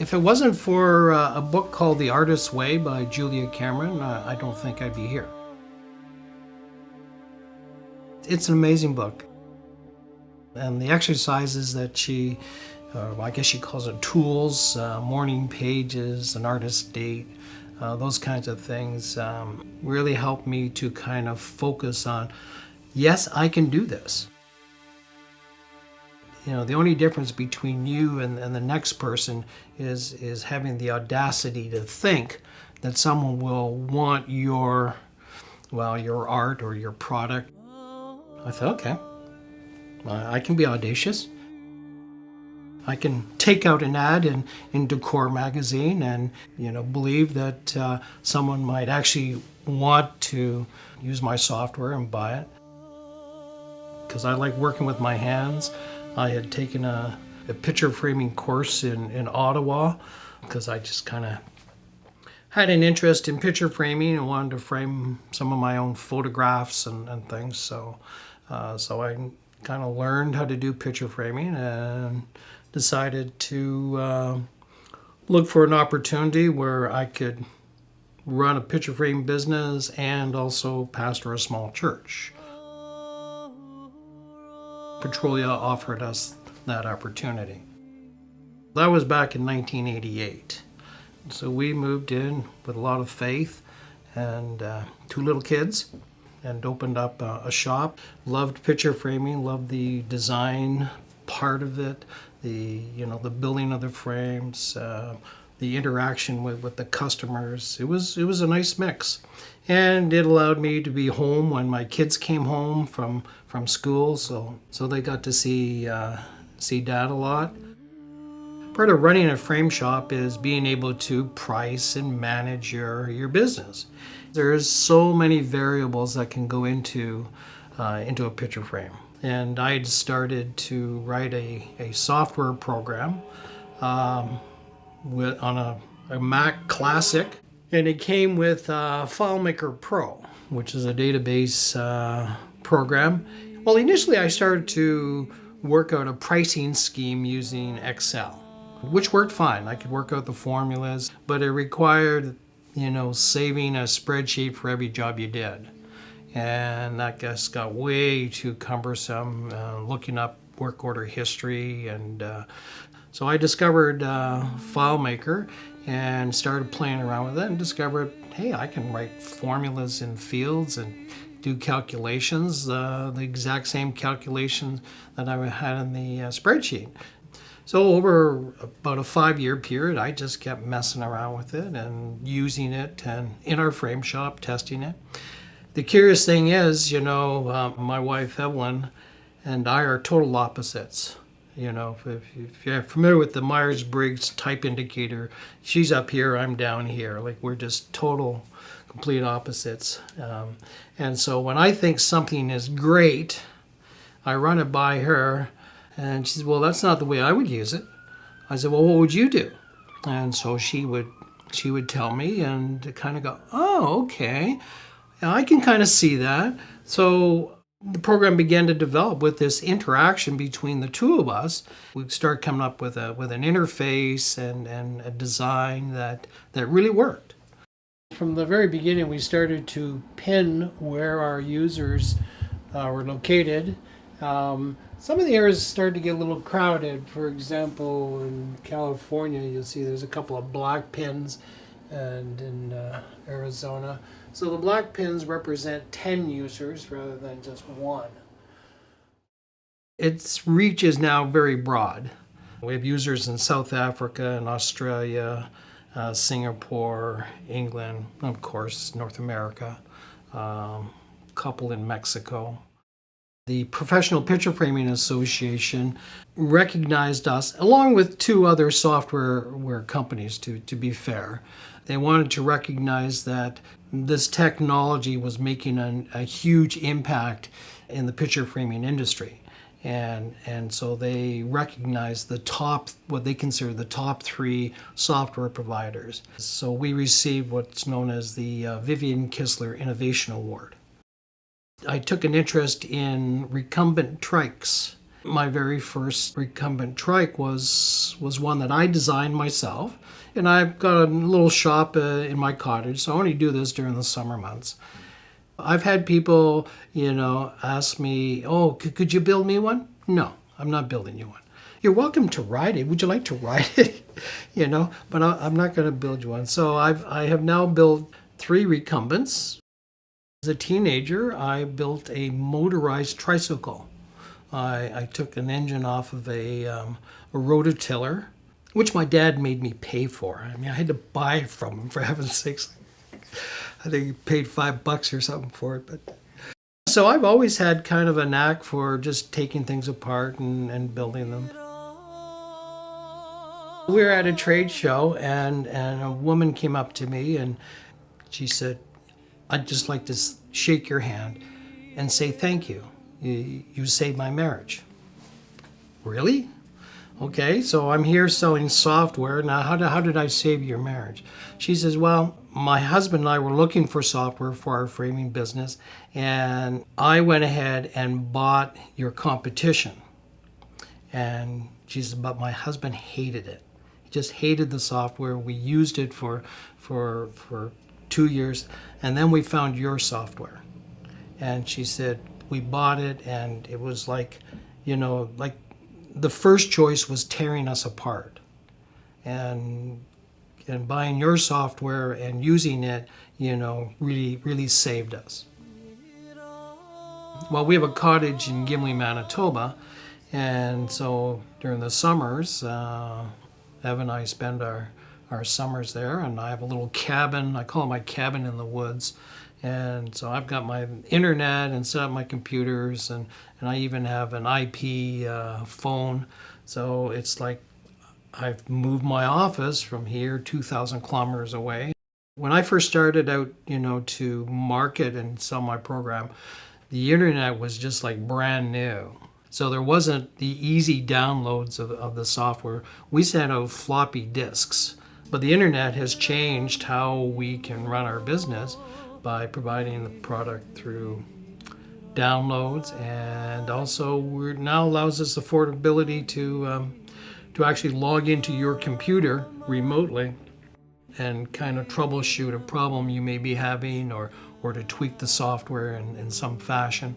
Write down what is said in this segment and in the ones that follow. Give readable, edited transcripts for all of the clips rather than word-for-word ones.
If it wasn't for a book called The Artist's Way by Julia Cameron, I don't think I'd be here. It's an amazing book. And the exercises that she, I guess she calls it tools, morning pages, an artist's date, those kinds of things really helped me to kind of focus on, yes, I can do this. You know, the only difference between you and the next person is having the audacity to think that someone will want your art or your product. I thought, okay, I can be audacious. I can take out an ad in Decor magazine and, believe that someone might actually want to use my software and buy it. Because I like working with my hands. I had taken a picture framing course in Ottawa because I just kind of had an interest in picture framing and wanted to frame some of my own photographs and things. So I kind of learned how to do picture framing and decided to look for an opportunity where I could run a picture frame business and also pastor a small church. Petrolia offered us that opportunity. That was back in 1988. So we moved in with a lot of faith and 2 little kids and opened up a shop. Loved picture framing, loved the design part of it, the building of the frames, the interaction with the customers. It was a nice mix. And it allowed me to be home when my kids came home from school, so they got to see Dad a lot. Part of running a frame shop is being able to price and manage your business. There's so many variables that can go into a picture frame. And I'd started to write a software program on a Mac Classic. And it came with FileMaker Pro, which is a database program. Well, initially I started to work out a pricing scheme using Excel, which worked fine. I could work out the formulas, but it required, saving a spreadsheet for every job you did. And that just got way too cumbersome, looking up work order history. And so I discovered FileMaker and started playing around with it and discovered, hey, I can write formulas in fields and do calculations, the exact same calculations that I had in the spreadsheet. So over about a 5-year period, I just kept messing around with it and using it and in our frame shop, testing it. The curious thing is, my wife Evelyn and I are total opposites. If you're familiar with the Myers-Briggs type indicator, she's up here, I'm down here. Like, we're just complete opposites. And so when I think something is great, I run it by her, and she says, well, that's not the way I would use it. I said, well, what would you do? And so she would tell me and kind of go, oh, okay. I can kind of see that. So the program began to develop with this interaction between the two of us. We start coming up with an interface and a design that really worked. From the very beginning, we started to pin where our users were located. Some of the areas started to get a little crowded. For example, in California, you'll see there's a couple of black pins, and in Arizona. So the black pins represent 10 users rather than just 1. Its reach is now very broad. We have users in South Africa and Australia, Singapore, England, of course, North America, a couple in Mexico. The Professional Picture Framing Association recognized us, along with 2 other software companies, to be fair. They wanted to recognize that this technology was making a huge impact in the picture framing industry. And so they recognized what they consider the top 3 software providers. So we received what's known as the Vivian Kistler Innovation Award. I took an interest in recumbent trikes My very first recumbent trike was one that I designed myself, and I've got a little shop in my cottage, so I only do this during the summer months. I've had people, ask me, "Oh, could you build me one?" No, I'm not building you one. You're welcome to ride it. Would you like to ride it? But I'm not going to build you one. So I have now built 3 recumbents. As a teenager, I built a motorized tricycle. I took an engine off of a rototiller, which my dad made me pay for. I mean, I had to buy it from him, for heaven's sakes. I think he paid $5 or something for it. But so I've always had kind of a knack for just taking things apart and building them. We were at a trade show, and a woman came up to me and she said, "I'd just like to shake your hand and say thank you. You saved my marriage." Really? Okay, so I'm here selling software. Now, how did I save your marriage? She says, "Well, my husband and I were looking for software for our framing business, and I went ahead and bought your competition." And she says, "But my husband hated it. He just hated the software. We used it for 2 years, and then we found your software." And she said, "We bought it, and it was like the first choice was tearing us apart, and buying your software and using it, really saved us." Well, we have a cottage in Gimli, Manitoba, and so during the summers, Ev and I spend our summers there, and I have a little cabin. I call it my cabin in the woods. And so I've got my internet and set up my computers, and I even have an IP phone. So it's like I've moved my office from here 2,000 kilometers away. When I first started out, to market and sell my program, the internet was just like brand new. So there wasn't the easy downloads of the software. We sent out floppy disks. But the internet has changed how we can run our business by providing the product through downloads, and also now allows us the affordability to actually log into your computer remotely and kind of troubleshoot a problem you may be having, or to tweak the software in some fashion.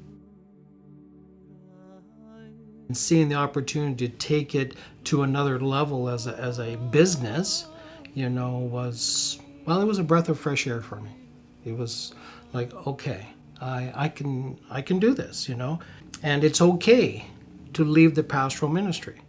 And seeing the opportunity to take it to another level as a business, was, well, it was a breath of fresh air for me. It was like, okay, I can do this, and it's okay to leave the pastoral ministry.